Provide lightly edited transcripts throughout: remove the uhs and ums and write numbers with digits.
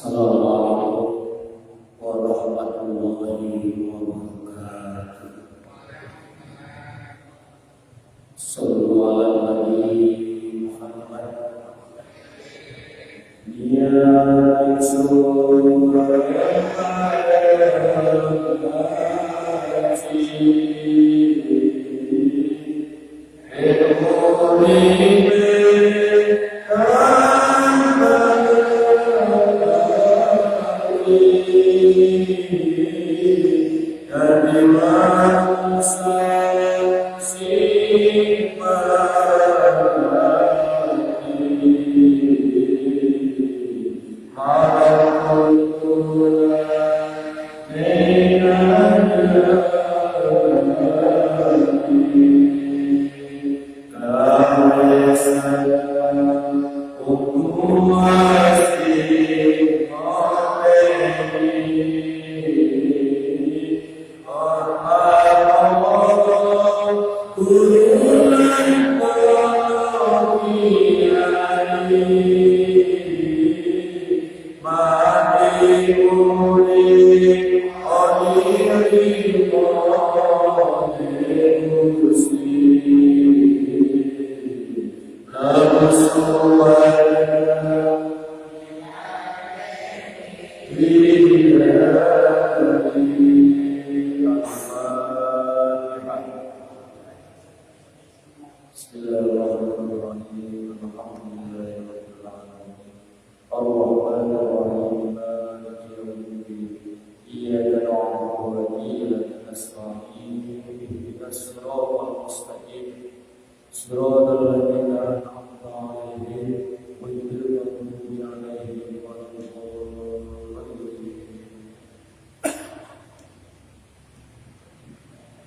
Assalamualaikum warahmatullahi wabarakatuh. Sallu ala Nabi Muhammad. Ya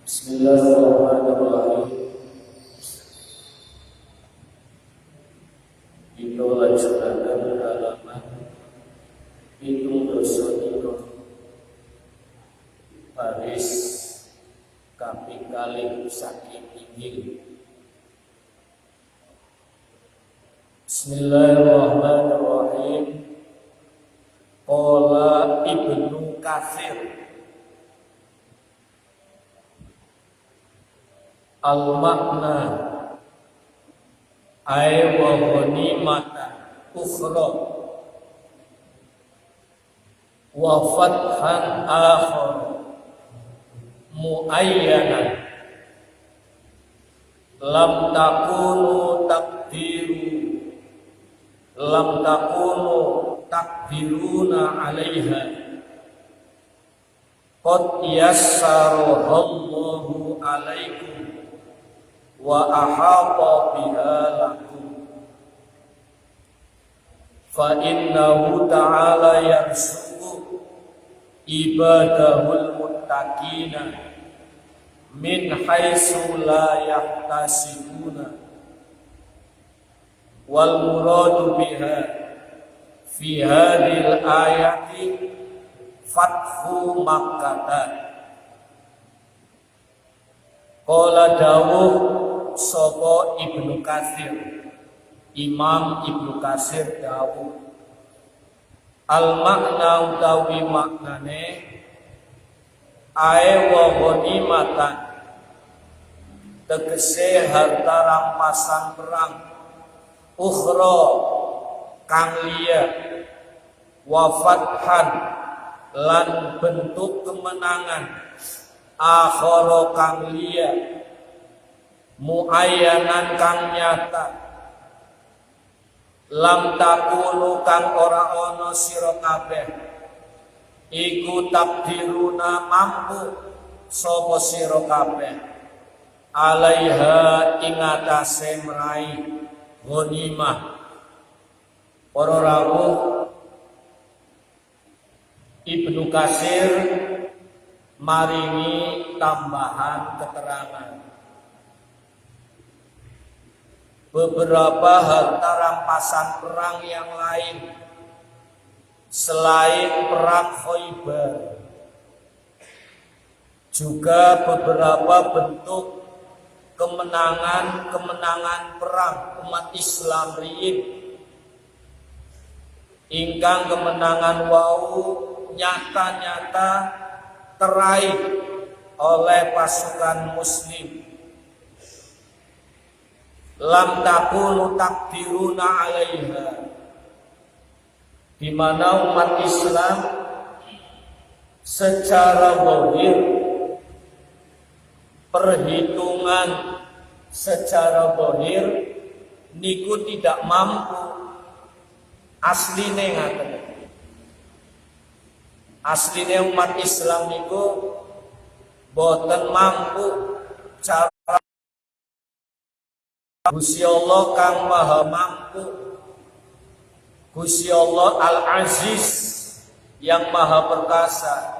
Bismillahirrahmanirrahim. Itu lanjutkan halaman itu dosa baris kaping kalih saking inggil. Bismillahirrahmanirrahim. Qala Ibnu Katsir al-makna ay wa ghanimatan ukhra wa fathan akhar muayyanan lam takunu takdiruna 'alaiha qad yassara Allahu 'alaikum wa ahata biha lakum fa innahu ta'ala yarzuqu ibadahul muttaqina min haitsu la yahtasibuna wal muradu biha fi hadhil ayati fathu Makkah. Qala dawuh sapa Ibnu Katsir, Imam Ibnu Katsir dawuh, al makna utawi maknane ae wa ghanimatan tegese harta rampasan perang ukhra kang liya wa fathan lan bentuk kemenangan akhara kang liya muayyanan kang nyata lam takunu kang ora ana sira kabeh iku takdiruna mampu sapa sira kabeh alaiha ing atase mrai ghanimah. Para rawuh Ibnu Katsir maringi tambahan keterangan beberapa harta rampasan perang yang lain selain perang Khaybar, juga beberapa bentuk kemenangan perang umat Islam riyin ingkang kemenangan wau nyata-nyata teraih oleh pasukan muslim. Lam takunu takdiruna alaiha, di mana umat Islam secara zahir, perhitungan secara zahir niku tidak mampu. Asline ngaten. Asline umat Islam niku boten mampu cara Gusti Allah kang maha mampu, Gusti Allah Al-Aziz yang maha perkasa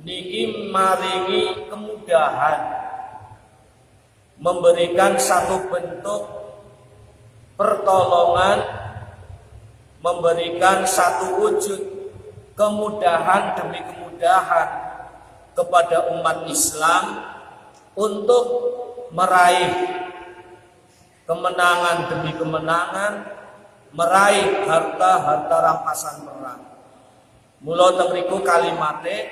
niki maringi kemudahan, memberikan satu bentuk pertolongan, memberikan satu wujud kemudahan demi kemudahan kepada umat Islam untuk meraih kemenangan demi kemenangan, meraih harta-harta rampasan perang. Mula tengriku kalimate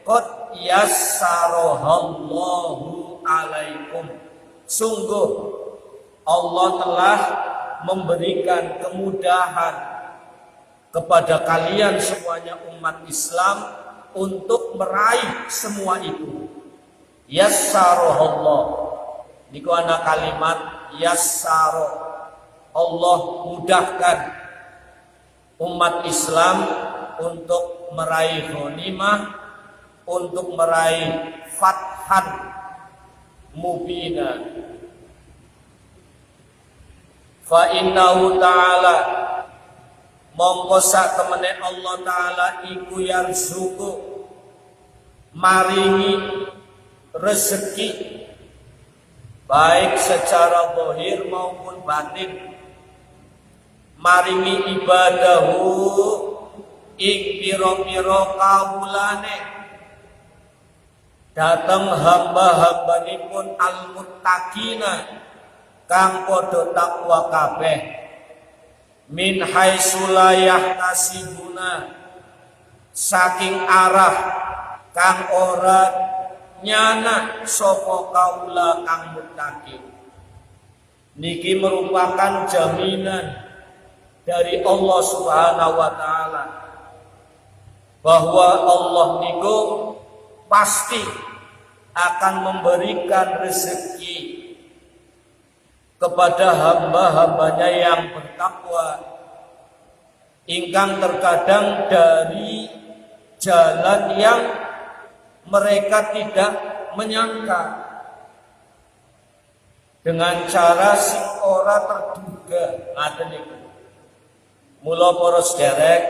qad yassarahallahu alaikum. Sungguh Allah telah memberikan kemudahan kepada kalian semuanya umat Islam untuk meraih semua itu. Yassarahallahu. Niku ana kalimat yassara, Allah mudahkan umat Islam untuk meraih ghanimah, untuk meraih fathan mubina. Fa innahu ta'ala mongko sak temene Allah taala iku yarzuqu maringi rezeki baik secara zahir maupun batin, maringi ibadahu ing pira-pira kawulane dateng hamba-hambanipun al-muttaqina kang padha takwa kabeh, min haitsu la yahtasibuna saking arah kang ora nyana sapa kaula kang muttaqin. Niki merupakan jaminan dari Allah Subhanahu wa taala bahwa Allah niku pasti akan memberikan rezeki kepada hamba-hambanya yang bertakwa, ingkang terkadang dari jalan yang mereka tidak menyangka, dengan cara sing ora terduga. Ngaten niku. Mula para sederek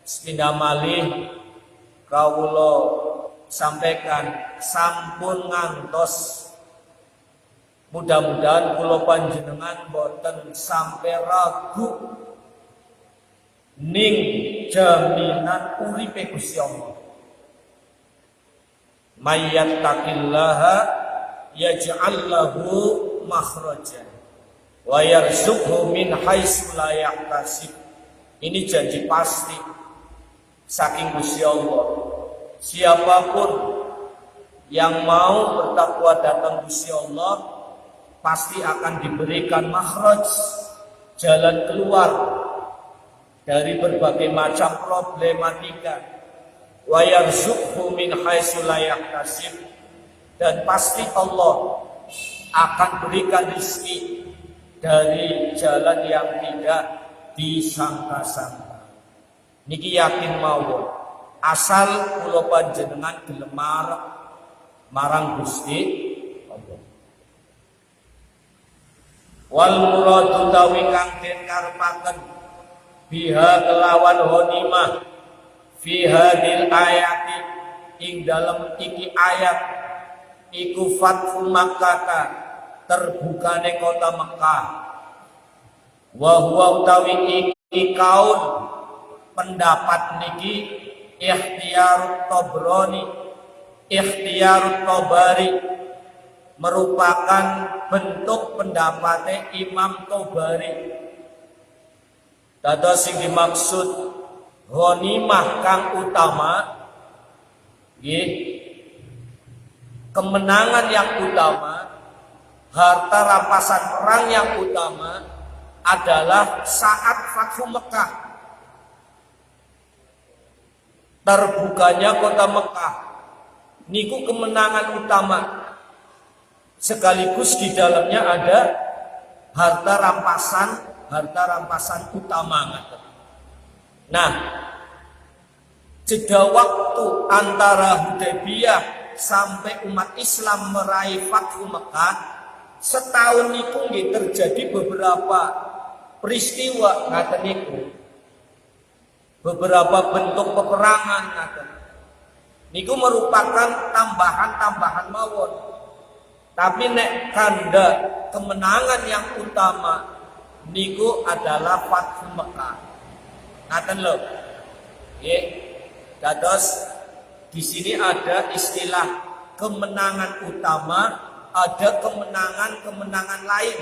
sepindah malih kawula sampaikan sampun ngantos, mudah-mudahan kula panjenengan boten sampai ragu ning jaminan uripe Gusti Allah. Mayyattaqillaha yaj'al lahu makhrajan wa yarzuqhu min haitsu la yahtasib. Ini janji pasti saking Gusti Allah. Siapapun yang mau bertakwa datang Gusti Allah pasti akan diberikan makhraj, jalan keluar dari berbagai macam problematika. Wa yarzuqhu min haitsu la yahtasib, dan pasti Allah akan berikan rezeki dari jalan yang tidak disangka-sangka. Niki yakin mawon, asal kula panjenengan gelem marang Gusti Allah. Wal muradu tawi kang den karepaken biha kelawan ghanimah fi hadil ayati ing dalem iki ayat iku fathu Makkah, terbukane kota Mekah. Wa huwa utawi iki kaul pendapat niki ikhtiyarut Tabrani, ikhtiyarut Tabari, merupakan bentuk pendapatnya Imam Tabari. Dados sing dimaksud ghanimah kang utama nggih, kemenangan yang utama, harta rampasan perang yang utama adalah saat Fathu Mekah, terbukanya kota Mekah. Niku kemenangan utama, sekaligus di dalamnya ada harta rampasan utama. Nah, jeda waktu antara Hudaybiyah sampai umat Islam meraih Fathu Mekah, setahun niku nggih terjadi beberapa peristiwa ngaten niku. Beberapa bentuk peperangan ngaten. Niku merupakan tambahan-tambahan mawon. Tapi nek kanda kemenangan yang utama niku adalah Fathu Mekah. Ngaten lho. Nggih. Dados di sini ada istilah kemenangan utama, ada kemenangan-kemenangan lain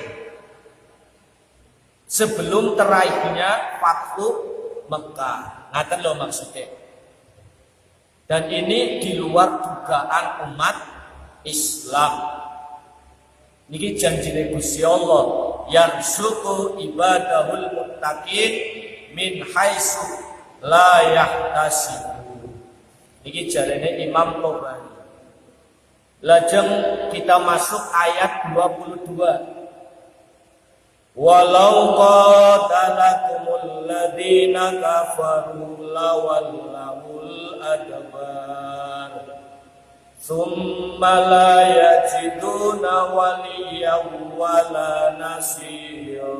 sebelum terakhirnya Fathu Mekah. Ngaten lho maksudnya. Dan ini di luar dugaan umat Islam. Niki janjine Gusti Allah, yarzuqu ibadahul muttaqin min haitsu la yahtasib. Niki jarene Imam Tabari. Lajeng kita masuk ayat 22. Walau qatalakumul ladzina kafaru lawallahul adbar thumma la yajiduna waliyyan wala nasira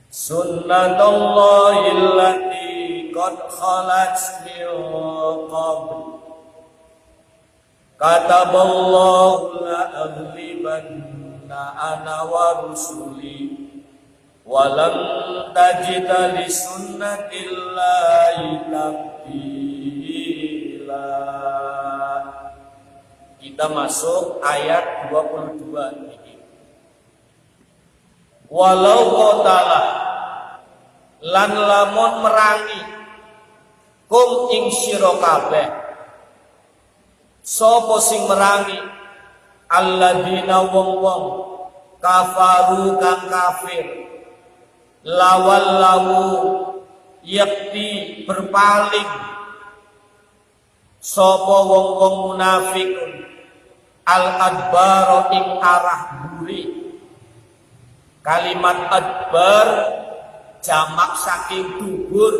sunnatullahi allati qad khalat min qabl kataballahu la aghlibanna ana wa rusuli walam tajida li sunnatillahi tabdila. Kita masuk ayat 22 ini. Walau qatala lan lamun merangi kum ing sira kabeh, sapa sing merangi alladzina wong-wong kafaru kang kafir lawallahu yakti berpaling sapa wong-wong munafikun al-adbar ing arah buri. Kalimat adbar jamak saking dubur,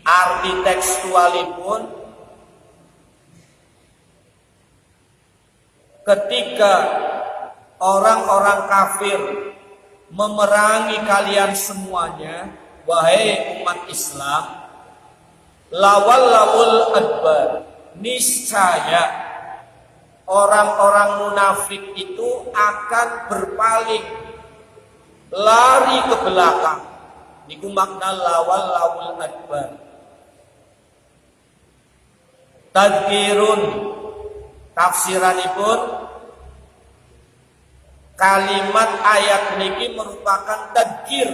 arti tekstualipun ketika orang-orang kafir memerangi kalian semuanya, wahai umat Islam, lawallahul adbar, niscaya orang-orang munafik itu akan berpaling, lari ke belakang. Niku makna lawallahul adbar. Tadkirun tafsiranipun, kalimat ayat niki merupakan tadkir,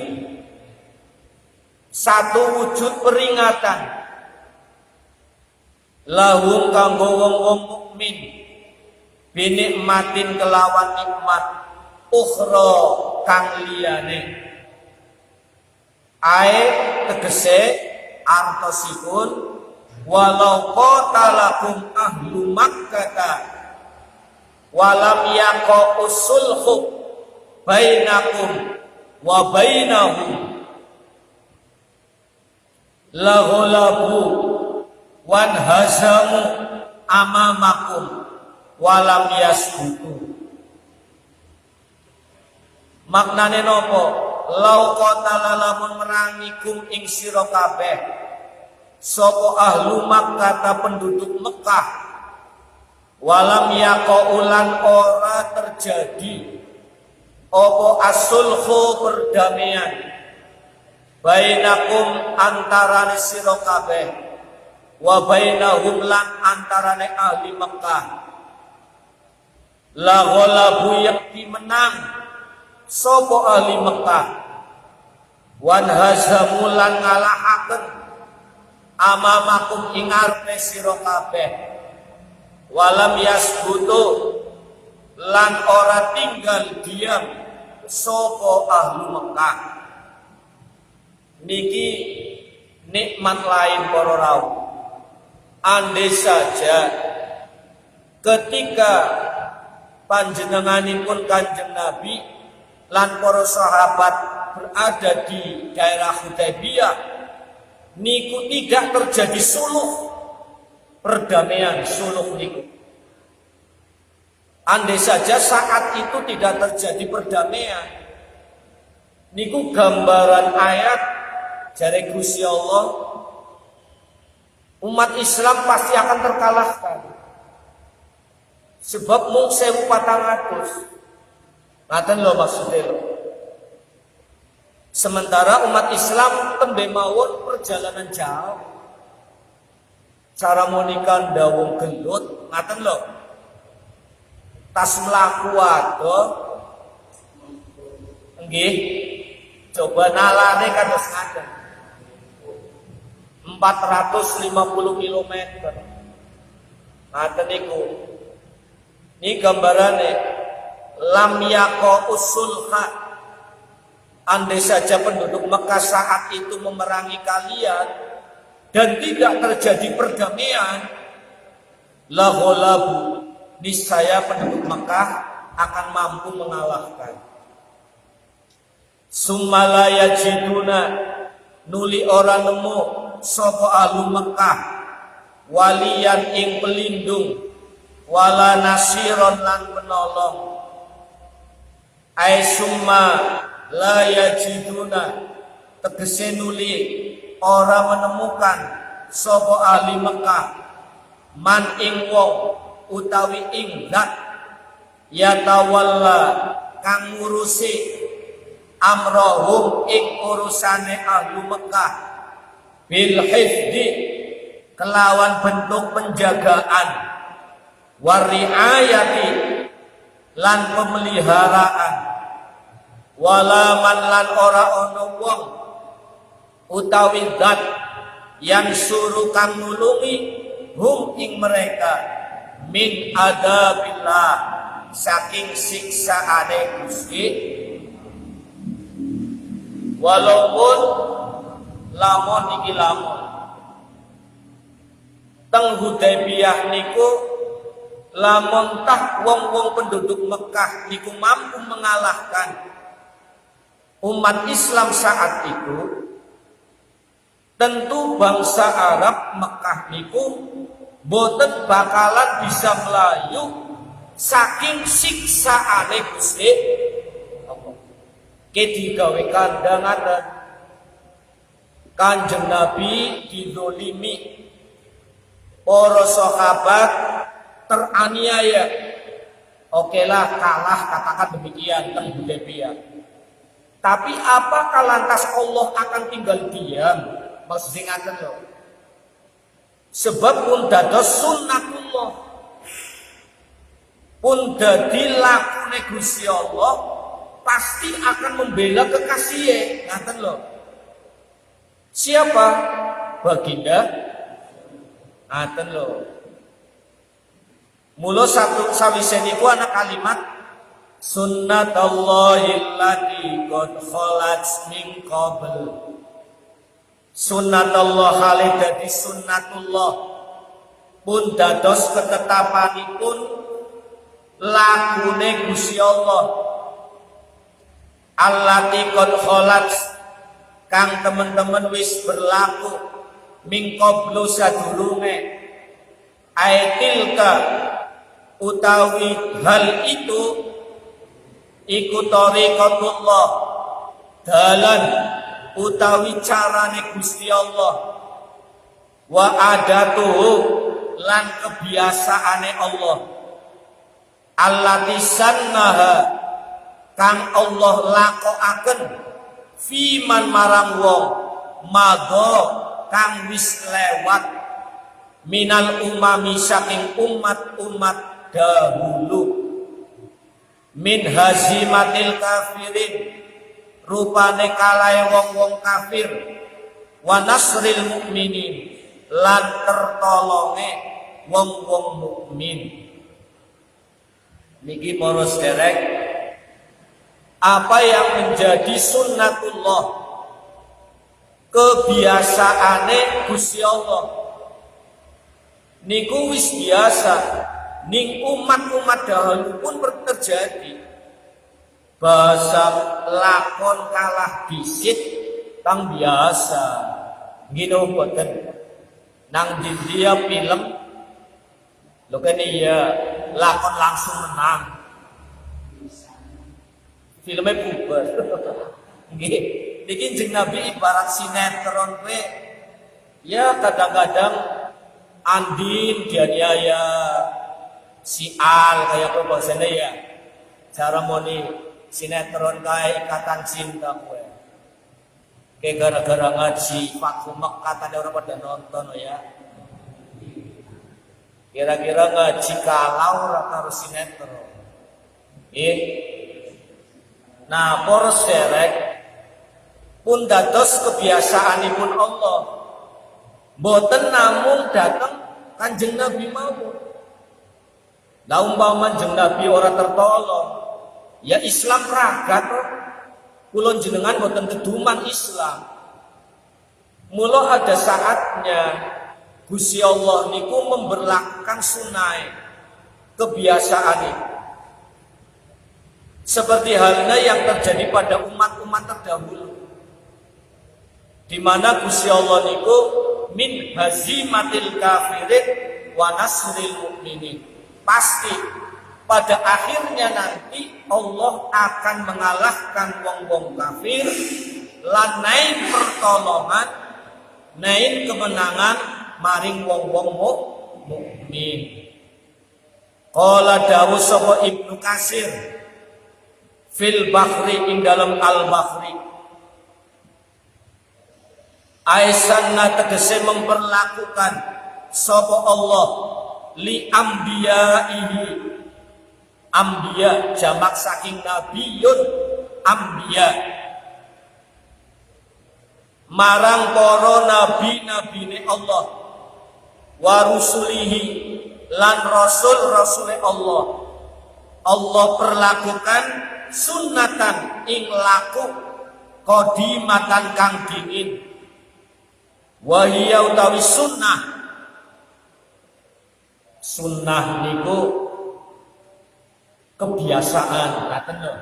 satu wujud peringatan lahum kanggo wong-wong mukmin binikmatin kelawan nikmat ukhra kang liyane. Ayat tegese artosipun walau qatalakum ahlu makkah walam yaqa'u sulhu bainakum wa bainahum la ghalabu wan hazamu amamakum walam yasbutu. Maknane nopo? Lau qatala lamun merangikum ing sira kabeh sapa ahlu Makkah ta penduduk Mekah walam yaqaulan ora terjadi apa asulhu perdamaian bainakum antarane sira kabeh wa bainahum lan antarane ahli Mekah la ghalabu yakti menang sapa ahli Mekah wan hazamulan ngalahaken amamakum ing ngarepe sira kabeh walam yasbutu lan ora tinggal diam sapa ahli Mekah. Niki nikmat lain para rawuh. Andai saja ketika panjenenganipun Kanjeng Nabi lan para sahabat berada di daerah Hudaybiyah niku tidak terjadi suluh perdamaian suluh niku. Andai saja saat itu tidak terjadi perdamaian niku gambaran ayat jare Gusti Allah, umat Islam pasti akan terkalahkan. Sebab mung 1400. Ngaten lho maksudnya lho. Sementara umat Islam tembe mawon perjalanan jauh. Cara monikan dawung gelut, ngaten lho. Tas mlaku ado. Nggih. Coba nalane kados ngaten. 450 km. Ngaten niku. Ini gambarane lam yaqo usulha. Andai saja penduduk Mekah saat itu memerangi kalian dan tidak terjadi perdamaian, la ghalabu, niscaya penduduk Mekah akan mampu mengalahkan. Sumala yajiduna, nuli ora nemu sapa ahlu Mekah waliyan ing pelindung wala nasiron lan penolong. Ai summa la yajiduna, tegese nuli ora menemukan sapa ahli Mekah man ing wong utawi ing zat yatawalla kang ngurusi amrohum ing urusane ahli Mekah bil hifdi kelawan bentuk penjagaan wariayati lan pemeliharaan walaman lan ora ono wong utawi zat yang suruh kang nulungi hum ing mereka min adabillah saking siksaane Gusti. Walaupun lamun iki lamun teng Hudaybiyah niku lamun tah wong-wong penduduk Mekah niku mampu mengalahkan umat Islam saat itu, tentu bangsa Arab Mekah niku boten bakalan bisa melayu saking siksaane Gusti Allah. Digawe kandhangane Kanjeng Nabi dizolimi, para sahabat teraniaya. Oke lah, kalah, katakan demikian teng Hudaybiyah. Tapi apakah lantas Allah akan tinggal diam? Maksudnya ngaten lho. Sebab pun dados sunnatullah. Pun dadi lakune Gusti Allah pasti akan membela kekasihé. Ngaten lho. Siapa? Baginda. Ngaten lho. Mula satu sawise niku ana kalimat sunnatullahi allati qad khalat min qabl. Sunnatullah halih dadi sunnatullah pun dados ketetapanipun lakune Gusti Allah allati qad khalat kang teman-teman wis berlaku min qablu sadurunge aitilka utawi hal itu iku tariqatullah dalan utawi carane Gusti Allah wa adatuhu lan kebiasaane Allah allati sannaha kang Allah lakokaken fi man marang wong madha kang wis lewat minal umami saking umat-umat dahulu min hazimatil kafirin, rupane kalahe wong-wong kafir, wa nasril mukminin, lan tertolonge wong-wong mukmin. Niki para sederek, apa yang menjadi sunnatullah, kebiasaane Gusti Allah niku wis biasa ning umat-umat dahulu pun terjadi. Bahasa lakon kalah bisit kang biasa ngino boten nang dia film lho kene ya lakon langsung menang filmnya bubar. Nggih niki jeneng Nabi ibarat sinetron we ya kadang-kadang Andin dianiaya si Al kayak apa bahasanya ya cara moni sinetron kayak Ikatan Cinta gue kayak gara-gara ngaji Fathu Mekkah tadi orang pada nonton ya kira-kira ngaji kalau rata sinetron nah poros derek pun dados kebiasaanipun Allah boten namung datang Kanjeng Nabi mawon. Lah umpama Kanjeng Nabi ora tertolong, ya Islam ragat kok. Kula jenengan boten keduman Islam. Mula ada saatnya Gusti Allah niku memberlakukan sunai kebiasaan itu. Seperti halnya yang terjadi pada umat-umat terdahulu. Di mana Gusti Allah niku min hazimatil kafirin wa nasril mukminin. Pasti pada akhirnya nanti Allah akan mengalahkan wong-wong kafir lan naik pertolongan, naik kemenangan maring wong-wong mukmin. Qala dawuh sapa Ibnu Katsir fil Bahri ing dalam Al-Bahri. Aisanna tegese memperlakukan sapa Allah li ambiyaihi, ambiya jamak saking nabiyun, ambiya marang para nabi-nabine Allah, wa rusulihi lan rasul-rasule Allah. Allah perlakukan sunnatan ing laku qadimatan kang dingin. Wahia utawi sunnah. Sunnah niku kebiasaan, ngaten lho.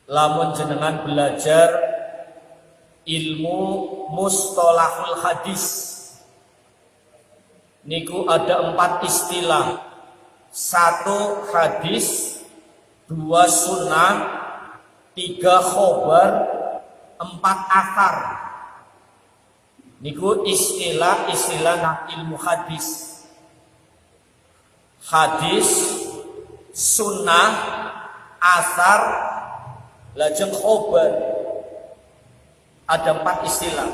Lamun jenengan belajar ilmu mustalahul hadis niku ada 4 istilah. 1 hadis, 2 sunnah, 3 khobar, 4 athar. Niku istilah nang ilmu hadis. Hadis, sunnah, athar, lajeng khobar. Ada 4 istilah.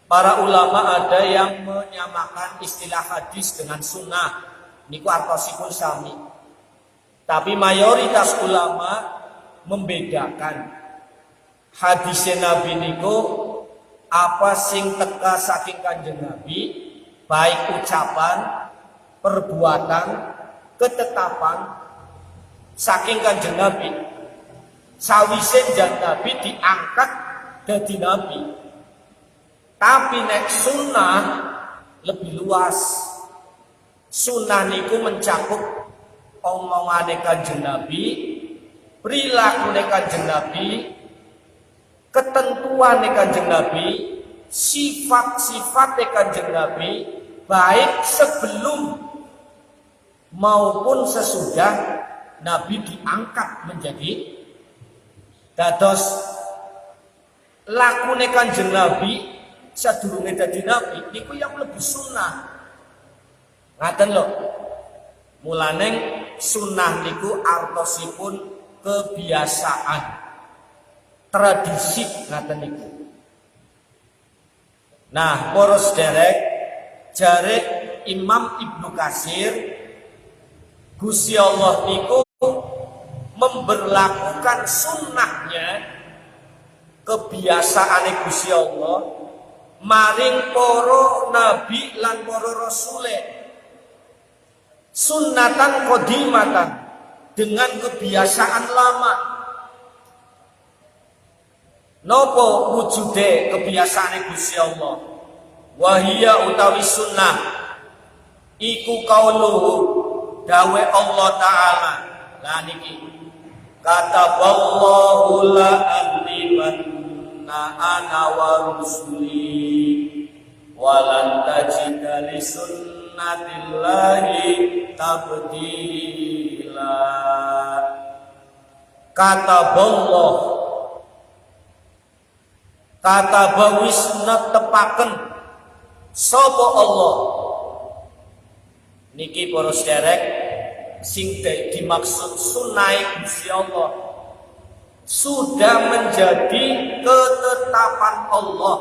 Para ulama ada yang menyamakan istilah hadis dengan sunnah. Niku artosipun sami. Tapi mayoritas ulama membedakan. Hadis Nabi niku apa sing teka saking Kanjeng Nabi, baik ucapan, perbuatan, ketetapan saking Kanjeng Nabi. Sawise jan Nabi diangkat dadi nabi. Tapi nek sunnah lebih luas. Sunnah niku mencakup omongane Kanjeng Nabi, prilakune Kanjeng Nabi, ketentuane Kanjeng Nabi, sifat-sifate Kanjeng Nabi, baik sebelum maupun sesudah Nabi diangkat menjadi dados lakune Kanjeng Nabi sadurunge dadi nabi niku yang lebih sunnah. Ngaten lho. Mulane sunnah niku artosipun kebiasaan, tradisi ngaten niku. Nah, poros derek jare Imam Ibnu Katsir Gusti Allah niku memberlakukan sunnahnya, kebiasaan Gusti Allah maring para nabi lan para rasule, sunnatan qadimatan, dengan kebiasaan lama. Nopo wujude kebiasaan Gusti Allah? Wahia utawi sunnah iku kauluhu, dawe Allah Ta'ala. Lah niki kataballahu la aghlibanna ana wa rusuli walan tajida li sunnatillahi tabdila. Kataballah, kata bawis netepaken sapa Allah. Niki para sederek sing dimaksud sunai Gusti Allah sudah menjadi ketetapan Allah.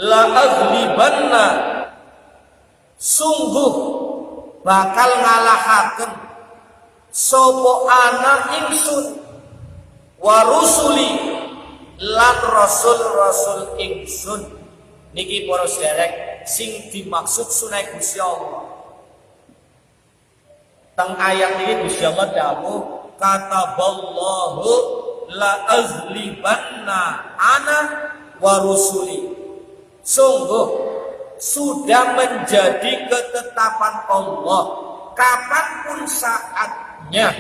La aghlibanna, sungguh bakal ngalahaken sapa ana ingsun, wa rusuli lan rasul-rasul ingsun. Niki para sederek sing dimaksud sunai Gusti Allah. Teng ayat ini Gusti Allah dawuh kataballahu la azlibanna ana wa rusuli. Sungguh sudah menjadi ketetapan Allah, kapanpun saatnya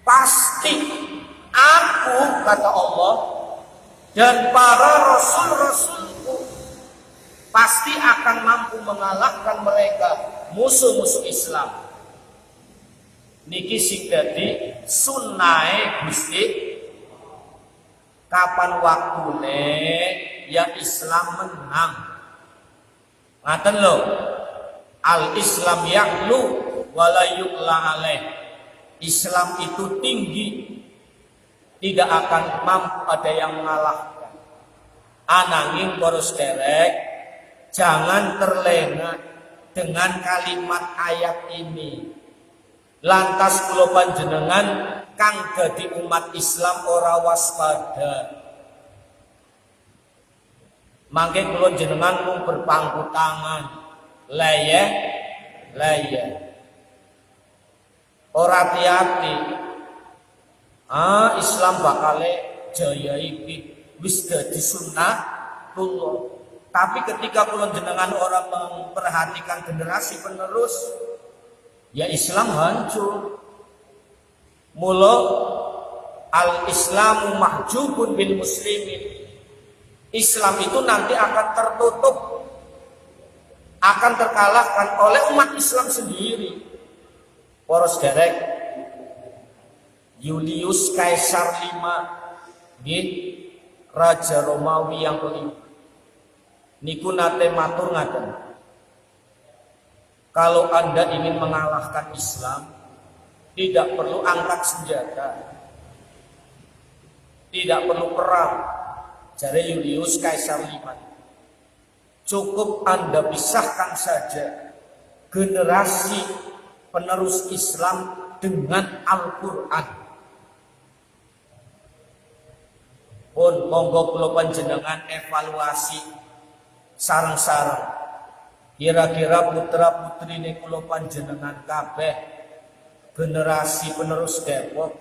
pasti aku, kata Allah, dan para rasul-rasulku pasti akan mampu mengalahkan mereka musuh-musuh Islam. Niki sing dadi sunnahe Gusti, kapan waktune ya Islam menang. Ngaten lho, al Islam ya'lu wa la yu'la alaih. Islam itu tinggi, tidak akan mampu ada yang mengalahkan. Ananging para sederek, jangan terlena dengan kalimat ayat ini. Lantas kula panjenengan kang dadi umat Islam ora waspada. Mangke kula jenengan mung berpangku tangan. Laya. Ora hati-hati. Islam bakale jaya iki wis dadi sunnatullah. Tapi ketika kula jenengan orang memperhatikan generasi penerus, ya Islam hancur. Mula al-Islamu mahjubun bil muslimin. Islam itu nanti akan tertutup, akan terkalahkan oleh umat Islam sendiri. Para sederek, Julius Kaisar V, Raja Romawi yang kelima, niku nate matur ngaten, kalau Anda ingin mengalahkan Islam, tidak perlu angkat senjata, tidak perlu perang. Jare Julius Kaisar V, cukup Anda pisahkan saja generasi penerus Islam dengan Al-Quran. Pun monggo kula panjenengan evaluasi sareng-sareng. Kira-kira putra-putrine kula panjenengan kabeh generasi penerus Depok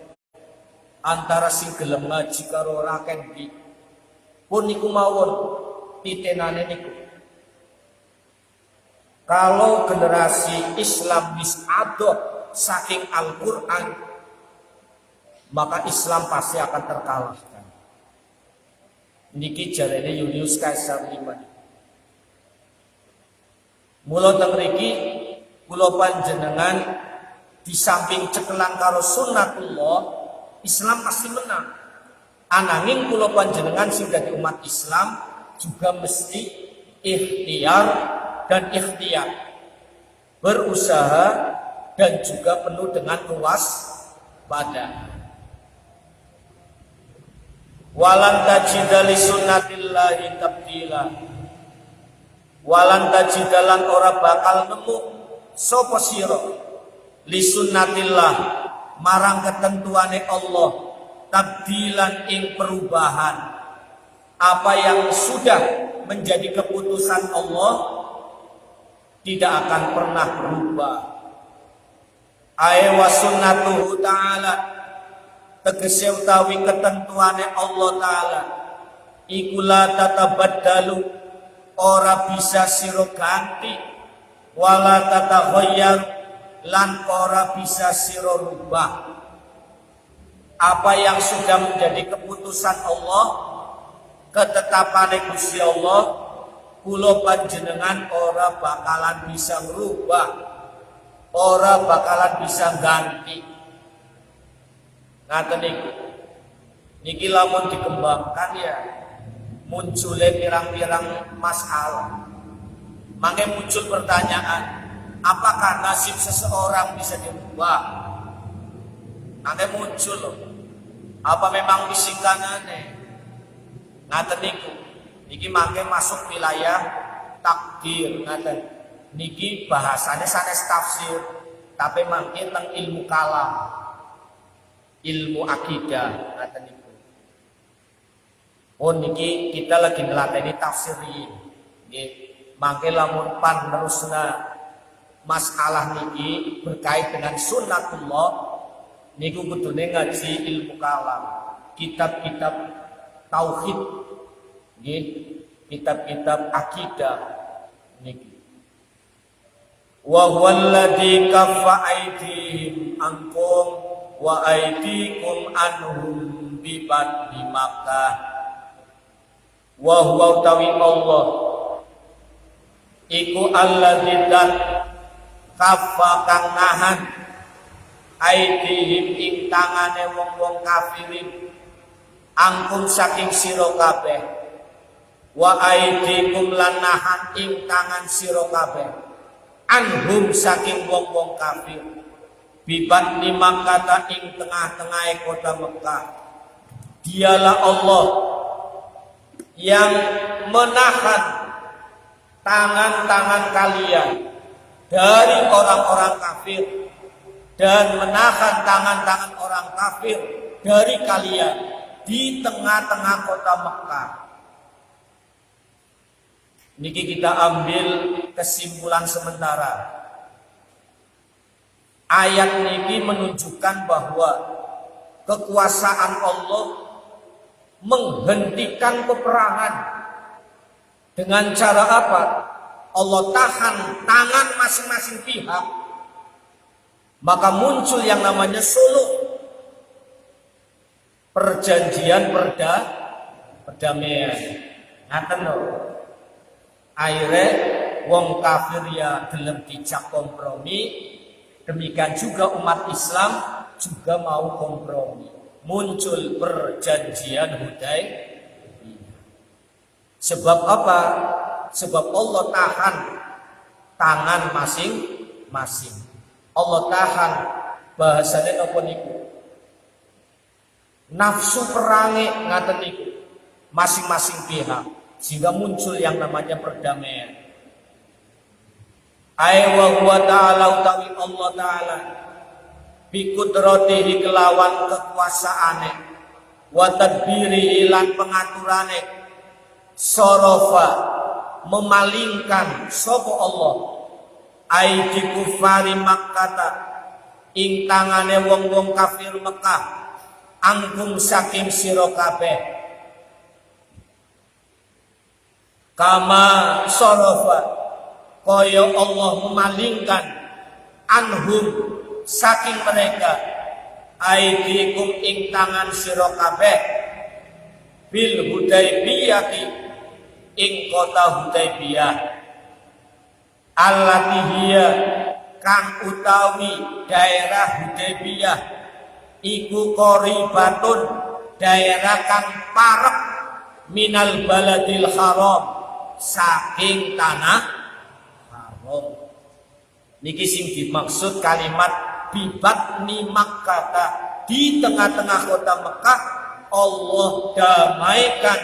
antara sing gelem ngaji karo ora kendi pun niku mawon titenane niku. Kalau generasi Islam wis adoh saking Al-Qur'an, maka Islam pasti akan terkalahkan. Niki jarene Julius Kaisar V. Mula teng mriki kula panjenengan di samping cekelan karo sunnatullah, Islam pasti menang. Ananging kula panjenengan sing dadi umat Islam juga mesti ikhtiar dan ikhtiar, berusaha dan juga penuh dengan kewaspadaan. Walan tajida li sunnatillahi tabdila. Walan tajidalan ora bakal nemu sapa sira li sunnatillah marang ketentuane Allah, tabdilan ing perubahan. Apa yang sudah menjadi keputusan Allah tidak akan pernah berubah. Ay wa sunnatuhu ta'ala, tegese utawi ketentuane Allah Ta'ala iku la tatabaddalu, ora bisa sira ganti, wala tataghayyar, lan ora bisa sira rubah. Apa yang sudah menjadi keputusan Allah, ketetapane Gusti Allah, kula panjenengan ora bakalan bisa ngrubah, ora bakalan bisa ganti. Ngaten niku. Niki lamun dikembangkan ya munculnya pirang-pirang masalah. Mangke muncul pertanyaan, apakah nasib seseorang bisa dirubah? Mangke muncul loh. Apa memang bisikanane? Ngaten niku. Niki mangke masuk wilayah takdir ngaten. Niki bahasane sanes tafsir, tapi mangke teng ilmu kalam, ilmu akidah ngaten niku. Oh niki kita lagi melatih tafsirin. Nggih, mangke lamun pan terusna masalah niki berkait dengan sunnatullah, niku kudune ngaji ilmu kalam, kitab-kitab tauhid, nggih, kitab-kitab akidah niki. Wa huwallazi kaffa aydihim ankum wa aydikum anhum bi badni Makkah. Wa huwa utawi Allah iku allazi dan kaffa kang nahan aydihim ing tangane wong-wong kafirin angkum saking sira kabeh, wa aydikum lan nahan ing tangan sira kabeh anhum saking wong-wong kafir bibat ni Makkah ing tengah-tengahe kota Mekah. Dialah Allah yang menahan tangan-tangan kalian dari orang-orang kafir dan menahan tangan-tangan orang kafir dari kalian di tengah-tengah kota Mekah. Niki kita ambil kesimpulan sementara. Ayat niki menunjukkan bahwa kekuasaan Allah menghentikan peperangan. Dengan cara apa? Allah tahan tangan masing-masing pihak, maka muncul yang namanya sulh, perjanjian perdamaian. Ngaten lho. Akhirnya wong kafir ya gelem dijak kompromi, demikian juga umat Islam juga mau kompromi. Muncul perjanjian Hudaybiyah. Sebab apa? Sebab Allah tahan tangan masing-masing. Allah tahan bahasane napa niku? Nafsu perange ngaten niku masing-masing pihak, sehingga muncul yang namanya perdamaian. Ai wa huwa ta'ala utawi Allah taala bikudratihi kelawan kekuasaane wa tadbirihi lan pengaturane sorofa memalingkan sapa Allah aidi kufari Makkah ing tangane wong-wong kafir Mekah angkum saking sira kabeh kama sorofa kaya Allah memalingkan anhum saking mereka aidikum ing tangan sira kabeh bil Hudaybiyah ing kota Hudaybiyah allati hiya kang utawi daerah Hudaybiyah iku qoribatun daerah kang parek minal baladil haram saking tanah haram. Niki sing dimaksud kalimat bibat ni Makkah, di tengah-tengah kota Mekah Allah damaikan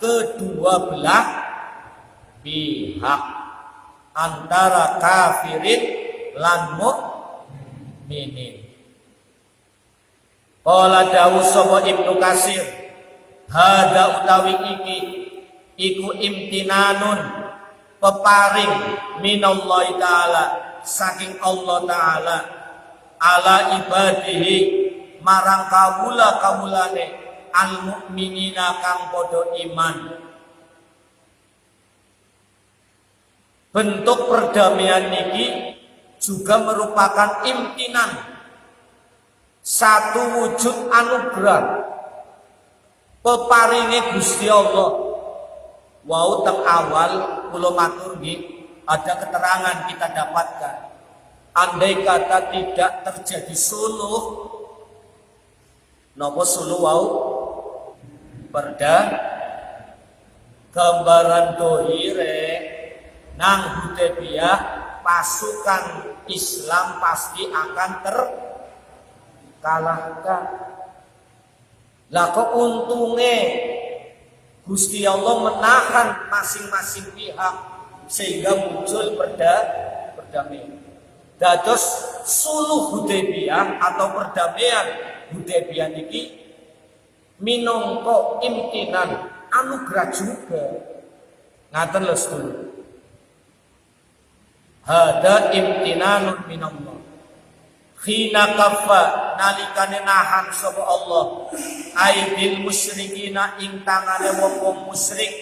kedua belah pihak antara kafirin lan mukminin. Qala dawu sapa Ibnu Katsir, hada utawi iki iku imtinanun peparing minallahi taala saking Allah taala ala ibadihi marang kawula-kawulane al mukminina kang padha iman. Bentuk perdamaian niki juga merupakan imtinan, satu wujud anugerah peparinge Gusti Allah. Wau teng awal kula matur nggih, ada keterangan kita dapatkan. Andai kata tidak terjadi suluh, napa suluh wau? Perda gambaran dohire nang Hudaybiyah pasukan Islam pasti akan terkalahkan. Lah kok untunge Gusti Allah menahan masing-masing pihak sehingga muncul perdamaian. Dados suluh Hudaybiyah atau perdamaian Hudaybiyah niki minangka imtinan anugerah juga. Ngaten lho sedulur. Hada imtinanun minallah. Khina kaffa nalikane nahan sapa Allah aidil musyrikina ing tangane wong-wong musyrik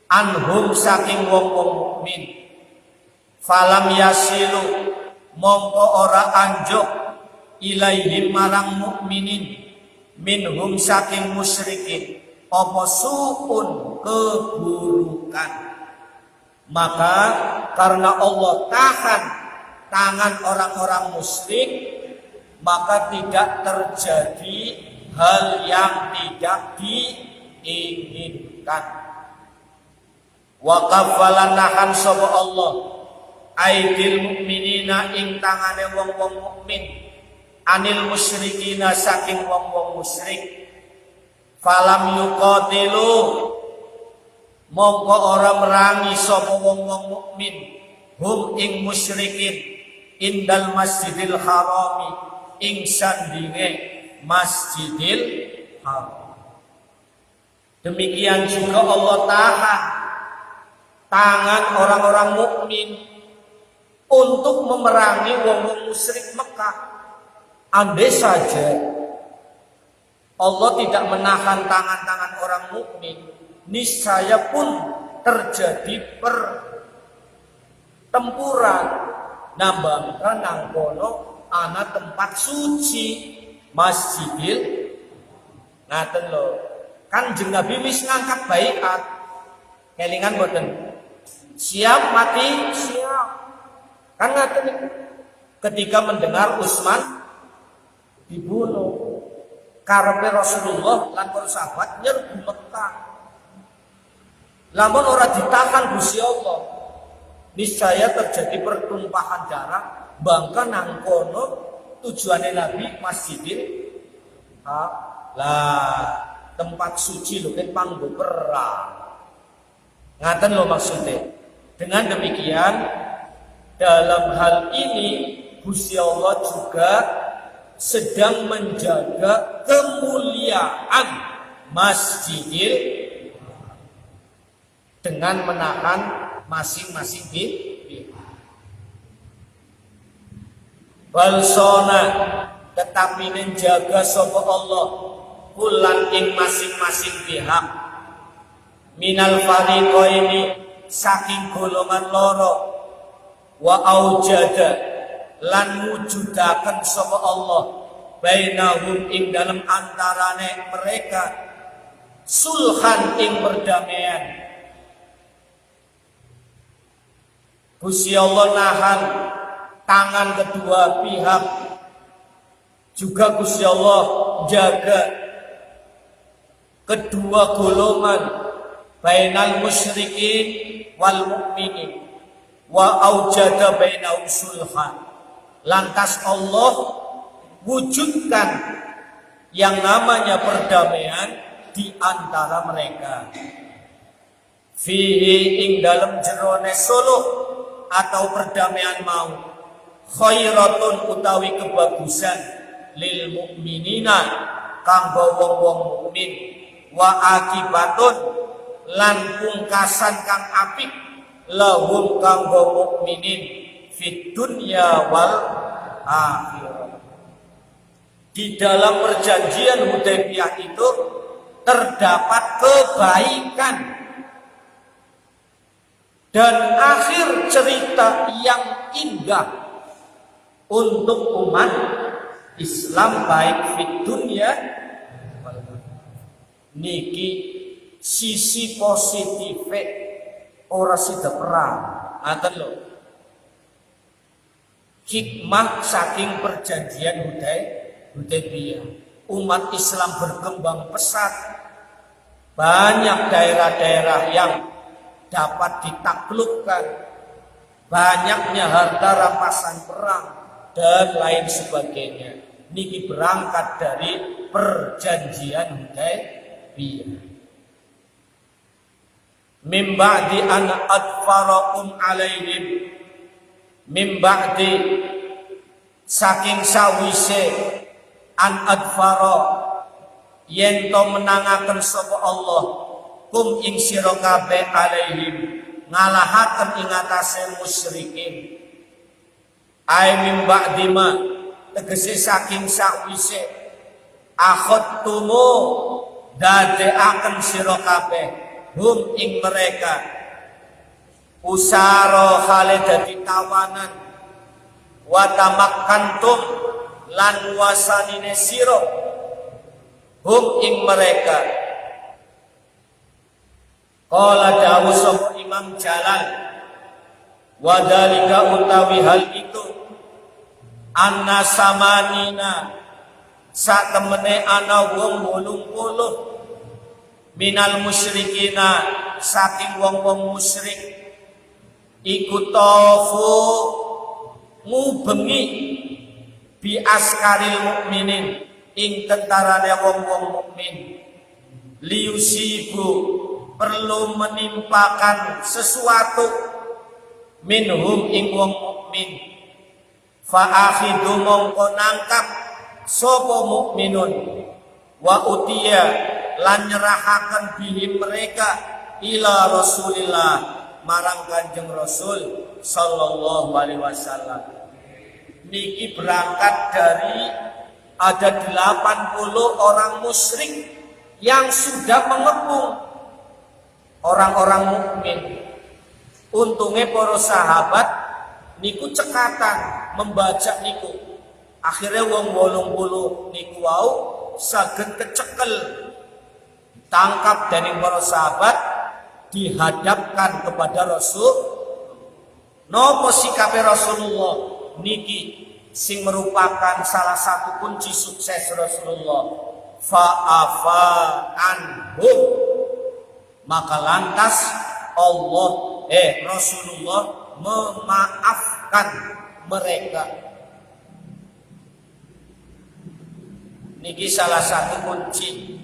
anhum saking wong-wong mukmin. Falam yasilu mongko ora anjuk ilaihim marang mukminin minhum saking musyrikin apa suun keburukan. Maka karena Allah tahan tangan orang-orang musyrik, maka tidak terjadi hal yang tidak diinginkan. Wa kafalan nahan sapa Allah aidil mukminina ing tangane wong-wong mukmin anil musyrikina saking wong-wong musyrik. Falam yuqatilu mongko ora merangi sapa wong-wong mukmin hum ing musyrikin indal masjidil harami ing sandinge masjidil haram. Demikian juga Allah tahan tangan orang-orang mukmin untuk memerangi wong-wong musyrik Mekah. Andai saja Allah tidak menahan tangan-tangan orang mukmin, niscaya pun terjadi pertempuran nambangkan nang kono ana tempat suci Masjidil. Ngaten lho, Kanjeng Nabi wis ngangkat baiat. Kelingan boten? Siap mati, siap. Kan ngaten ketika mendengar Utsman dibunuh, karepe Rasulullah lan para sahabat nyerbu Mekah. Lamun ora ditahan Gusti Allah, niscaya terjadi pertumpahan darah. Bahkan nang kono tujuane Nabi Masjidil tempat suci lho kan panggo perang. Ngaten lho maksudnya. Dengan demikian dalam hal ini Gusti Allah juga sedang menjaga kemuliaan Masjidil dengan menahan masing-masing pihak. Balsona tetapi menjaga sapa Allah kulan ing masing-masing pihak minal fariqaini saking golongan loro wa aujada lan wujudaken sapa Allah bainahum ing dalam antarane mereka sulhan ing perdamaian. Gusti Allah nahan tangan kedua pihak, juga Gusti Allah jaga kedua golongan bainal musyrikin wal mukminin wa aujada bainahum sulhan. Lantas Allah wujudkan yang namanya perdamaian di antara mereka. Fihi ing dalam jerone suluh atau perdamaian mau khairatun utawi kebagusan lil mukminina kanggo wong-wong mukmin, wa akibatun lan pungkasan kang apik lahum kanggo mukminin fid dunya wal akhirah. Di dalam perjanjian Hudaybiyah itu terdapat kebaikan dan akhir cerita yang indah untuk umat Islam baik fid dunya niki sisi positif ora sida perang ngaten lho. Hikmah saking perjanjian Hudaybiyah, umat Islam berkembang pesat, banyak daerah-daerah yang dapat ditaklukkan, banyaknya harta rampasan perang dan lain sebagainya. Niki berangkat dari perjanjian Hudaybiyah. Min ba'di an adfarakum alaihim, min ba'di saking sawise an adfara yen to menangaken sapa Allah kum ing sira kabeh alaihim ngalahaken ing atase musyrikin. Ai min ba'di ma tegese saking sawise akhadtumu dadekaken sira kabeh hum ing mereka usara khale dadi tawanan wa tamakkantum lan wasanine sira hum ing mereka. Qala dawu sapa Imam Jalal wa dalika utawi hal itu anna samanina sak temene ana wong 80 minal musyrikina saking wong-wong musyrik iku tofu ngubengi bi askaril mukminin ing tentarane wong-wong mukmin liusibu perlu menimpakan sesuatu minhum ing wong mukmin fa akhidu mongko nangkap sapa mukminun wa utiya lan nyerahaken bihim mereka ila Rasulillah marang Kanjeng Rasul sallallahu alaihi wasallam. Niki berangkat dari ada 80 orang musyrik yang sudah mengepung orang-orang mukmin. Untungnya para sahabat niku cekatan membaca niku. Akhirnya wong 80 niku wau saged kecekel tangkap dari para sahabat dihadapkan kepada Rasul. Nopo sikape Rasulullah niki sing merupakan salah satu kunci sukses Rasulullah. Fa'afa anhum maka lantas Allah Rasulullah memaafkan mereka. Niki salah satu kunci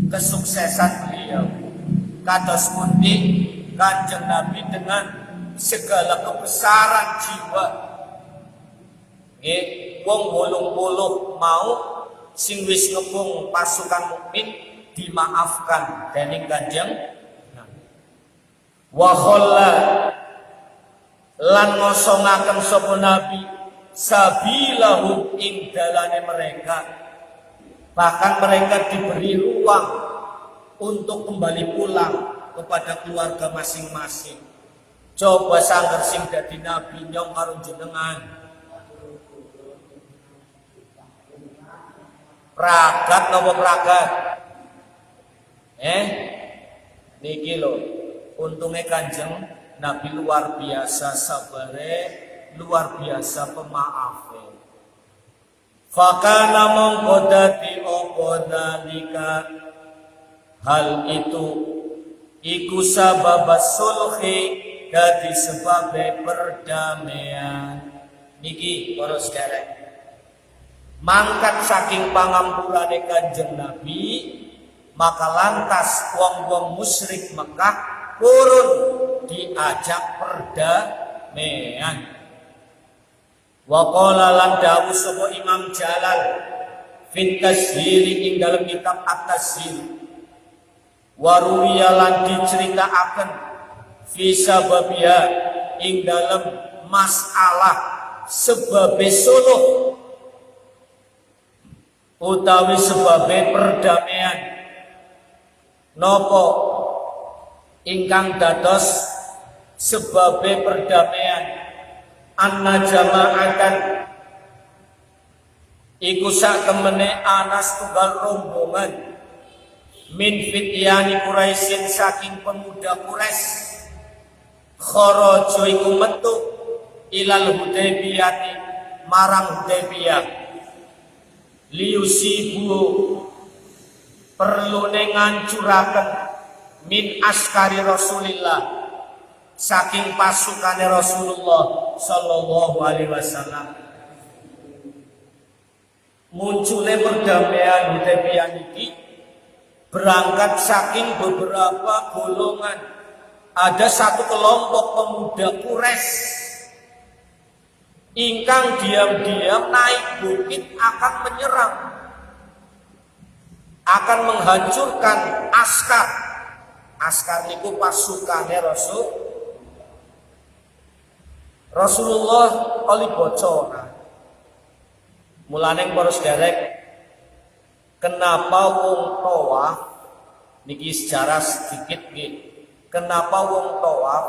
kesuksesan beliau. Kados pundi Kanjeng Nabi dengan segala kebesaran jiwa wong 80 mau sing wis ngepung pasukan mukmin dimaafkan dening Kanjeng Nabi. Wa khalla lan ngosongaken sapa Nabi sabilahum ing dalane mereka. Bahkan mereka diberi ruang untuk kembali pulang kepada keluarga masing-masing. Coba sangger sing dadi nabi nyong karo jenengan. Pragat napa pragat? Niki lho, untunge Kanjeng Nabi luar biasa sabare, luar biasa pemaafe. Fakana mongko dadi apa dalika hal itu iku sabab sulhi dadi sebab perdamaian. Niki para sedherek mangkat saking pangampurane Kanjeng Nabi maka lantas wong-wong musyrik Mekah purun diajak perdamaian. Wa qala lan dawuh sapa Imam Jalal fit tashhir ing dalam kitab At-Tashhir. Wa ruwiya lan diceritakaken fi sababiha ing dalam masalah sebabe suluh utawi sebabe perdamaian nopo ingkang dados sebabe perdamaian anna jama'atan iku sak temene ana setunggal rombongan min fityani Quraisyin saking pemuda Quraisy kharaja iku metu ilal Hudaybiyati marang Hudaybiyah liusibu perlu ngancuraken min askari Rasulillah saking pasukane Rasulullah sallallahu alaihi wasallam. Munculnya perdamaian Hudaybiyah niki berangkat saking beberapa golongan. Ada satu kelompok pemuda Quraisy ingkang diam-diam naik bukit akan menyerang, akan menghancurkan askar. Askar niku pasukane Rasulullah oli bocoran. Mulane para sederek, kenapa wong tawaf niki sejarah sedikit nggih. Kenapa wong tawaf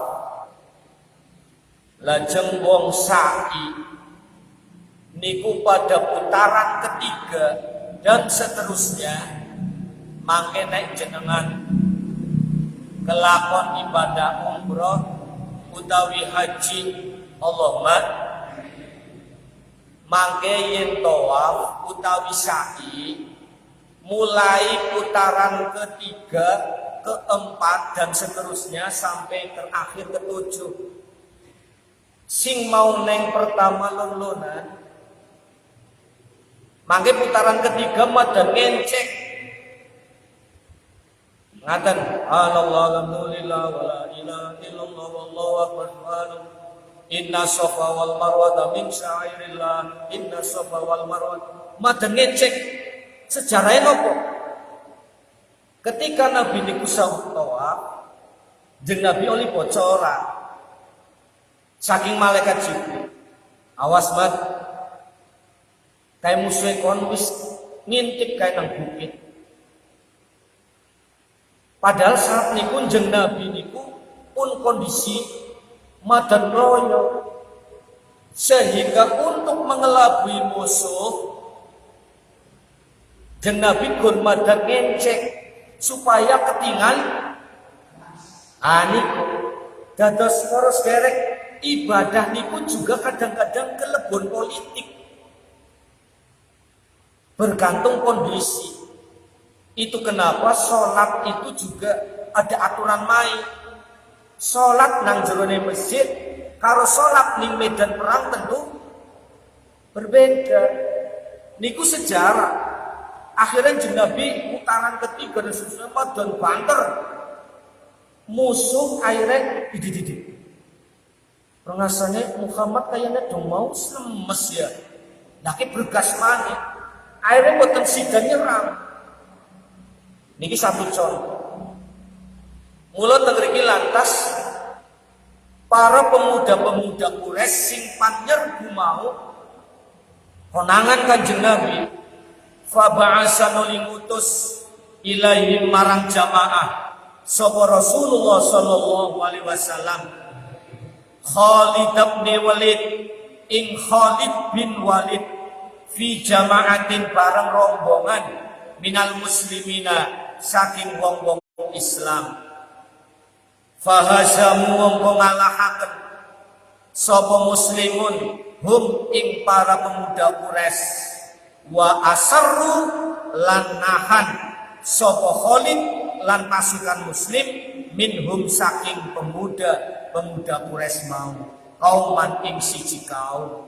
lajeng wong sa'i niku pada putaran ketiga dan seterusnya mangke nek jenengan kelakon ibadah umroh utawi haji Allahumma mangke yen tawaf utawi sa'i mulai putaran ketiga, keempat dan seterusnya sampai terakhir ketujuh. Sing mau neng pertama lolonan mangke putaran ketiga madan ngencek ngaten alhamdulillah wala ilaha illallah wallahu akbar inna safa wal marwa min syairillah inna safa wal marwa madan ngecek sejarahnya nopo. Ketika Nabi niku sawuh tawaf jeung Nabi oli bocoran saking malaikat Jibril awas mat kae musuhe kon wis ngintip kae nang bukit. Padahal saat niku jeung Nabi niku pun kondisi madan royo sehingga untuk mengelabui musuh jeung Nabi gun madan ngencek supaya ketinggal niku dados poros derek ibadah niku juga kadang-kadang kelebon politik bergantung kondisi. Itu kenapa sholat itu juga ada aturan main. Sholat nang jerone masjid karo sholat ning medan perang tentu berbeda. Niku sejarah. Akhirnya Nabi putaran ketiga dan seterusnya dan banter musuh akhirnya dididik. Pengasanya Muhammad kayaknya dong mau lemes ya. Naki bergas mana? Akhirnya boten sida nyerang. Niki satu contoh. Mula tengriki lantas para pemuda-pemuda Quraisy sing panjerbu mau konangan Kanjeng Nabi fa ba'asa nuli ngutus ilaihim marang jamaah sapa Rasulullah sallallahu alaihi wasallam Khalid bin Walid ing Khalid bin Walid fi jama'atin bareng rombongan minal muslimina saking wong-wong Islam fahazamu wong ngalahaken sapa muslimun hum ing para pemuda Quraisy wa asarru lan nahan sapa Khalid lan pasukan muslim minhum saking pemuda Quraisy mau kauman ing siji kaum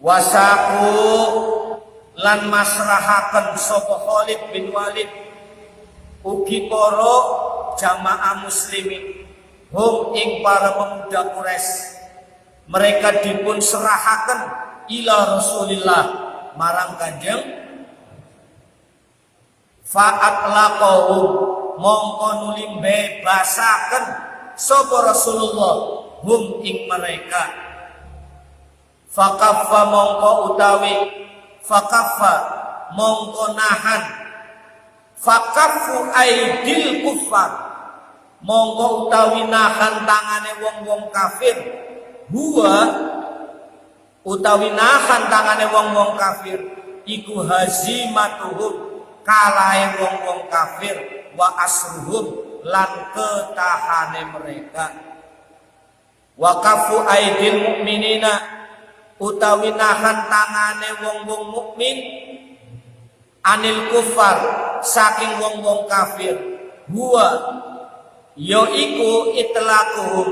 wasaku lan masrahaken sapa Khalid bin Walid ugi para jamaah muslimin hum ing para pemuda Quraisy mereka dipun serahaken ila Rasulillah marang Kanjeng fa'at laqahum mongko nuli bebasaken sapa Rasulullah hum ing mereka fakaffa mongko utawi fakaffa mongko nahan fakafu aidil kufar mongko utawi nahan tangane wong-wong kafir huwa utawi nahan tangane wong-wong kafir iku hazimatuhum kalahe wong-wong kafir wa asruhum lan ketahane mereka wa kafu aidil mukminina utawi nahan tangane wong-wong mukmin anil kufar saking wong-wong kafir huwa yaiku itlaquhum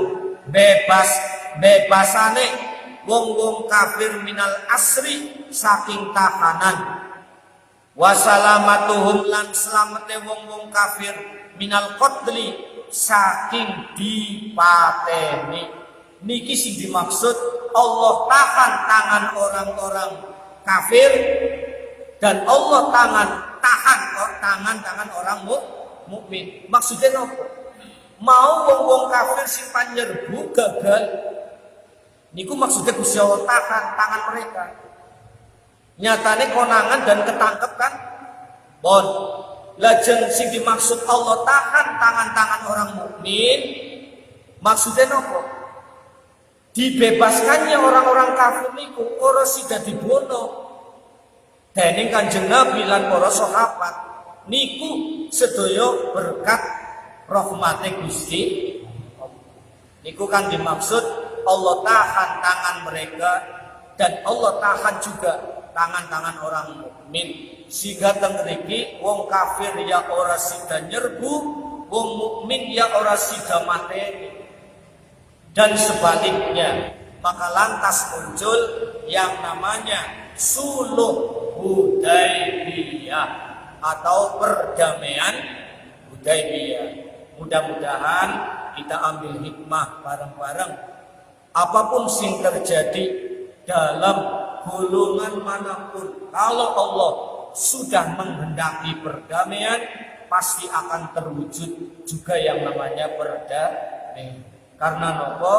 bebasane wong-wong kafir minal asri saking tahanan wasalamatuhum lan selamete wong-wong kafir minal qatli saking dipateni. Niki sing dimaksud Allah tahan tangan orang-orang kafir dan Allah tahan tangan orang mukmin. Maksudnya apa? Mau wong-wong kafir sing panyerbu gagal niku maksudnya Gusti Allah tahan tangan mereka. Nyatane konangan dan ketangkep kan? Bon. Lajeng sing dimaksud Allah tahan tangan-tangan orang mukmin maksudnya apa? Dibebaskannya orang-orang kafir niku ora sida dibono dening Kanjeng Nabi lan para sahabat niku sedaya berkat rahmate Gusti. Niku kan dimaksud Allah tahan tangan mereka dan Allah tahan juga tangan-tangan orang mukmin. Sehingga teng mriki wong kafir ya ora sida nyerbu, wong mukmin ya ora sida mateni. Dan sebaliknya, maka lantas muncul yang namanya Suluh Hudaybiyah atau perdamaian Hudaybiyah. Mudah-mudahan kita ambil hikmah bareng-bareng. Apapun sing terjadi dalam golongan manapun, kalau Allah sudah menghendaki perdamaian, pasti akan terwujud juga yang namanya perdamaian. Karena nopo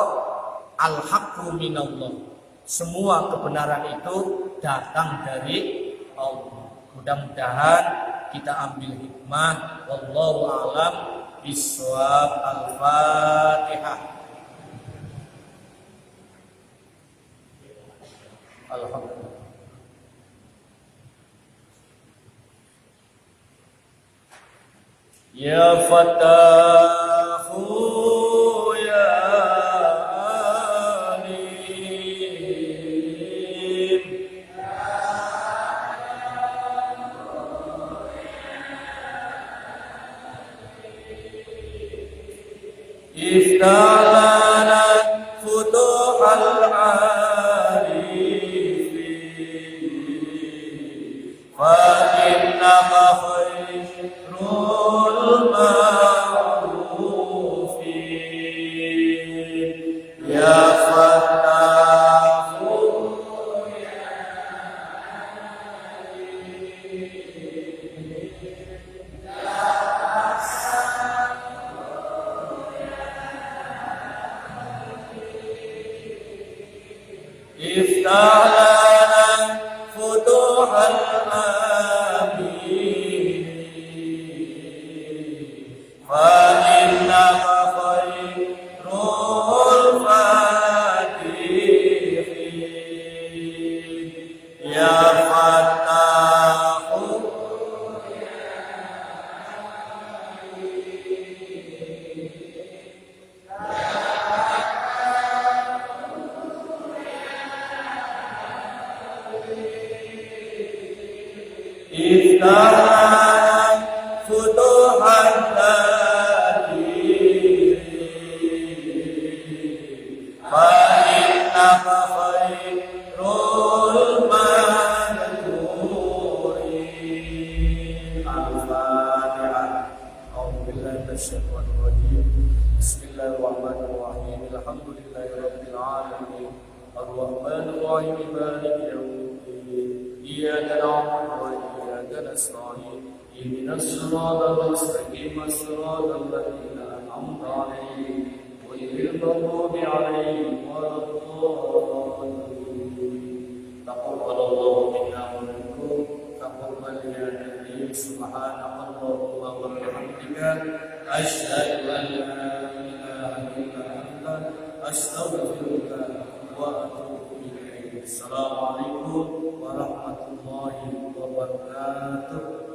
al-haqqu minallah. Semua kebenaran itu datang dari Allah. Mudah-mudahan kita ambil hikmah. Wallahu a'lam bishawab. Al-Fatihah. Alhamdulillah. Ya Fatahu ya Alim Iftalana futuhal arifin fa innaka khairul ma'rufin ya Fatahu ya Iftalana futuhal amin fa innaka khairul fatihin ya Fatahu Iftahan futuhan tadiri fa innaka khairul madhurin. Al-Fatihah. A'udzubillahi minasyaitonir rajim. Bismillahirrahmanirrahim. Alhamdulillahirabbil alamin. نستعين اهدنا الصراط المستقيم صراط الذين أنعمت عليهم غير المغضوب عليهم ولا الضالين تقبل الله منا ومنكم تقبل يا كريم سبحانك اللهم وبحمدك أشهد أن لا إله إلا أنت أستغفرك وأتوب إليك. السلام عليكم warahmatullahi wabarakatuh.